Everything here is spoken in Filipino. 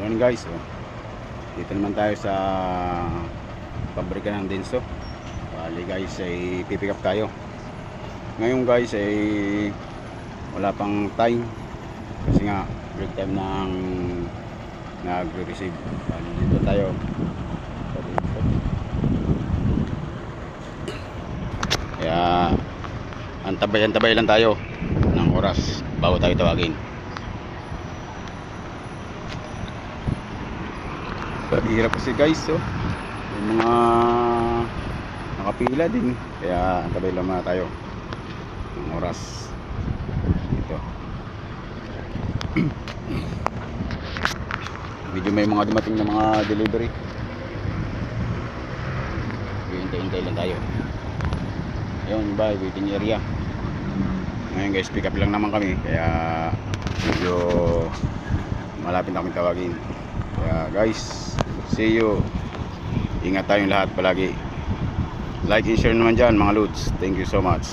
Morning guys, dito naman tayo sa pabrika ng Denso. Bali guys ay pipick up tayo. Ngayon guys ay wala pang time kasi nga break time ng nagre-receive. Bali dito tayo. Kaya antabay lang tayo ng oras bago tayo tawagin. Hirap kasi guys, yung mga nakapila din, kaya antabay lang muna tayo ng oras dito. Medyo may mga dumating na mga delivery, hintay lang tayo. Ayun, bye, waiting area. Ngayon guys, pick up lang naman kami, kaya medyo malapit na kami tawagin. Kaya guys, see you. Ingat tayong lahat palagi. Like and share naman dyan mga lods. Thank you so much.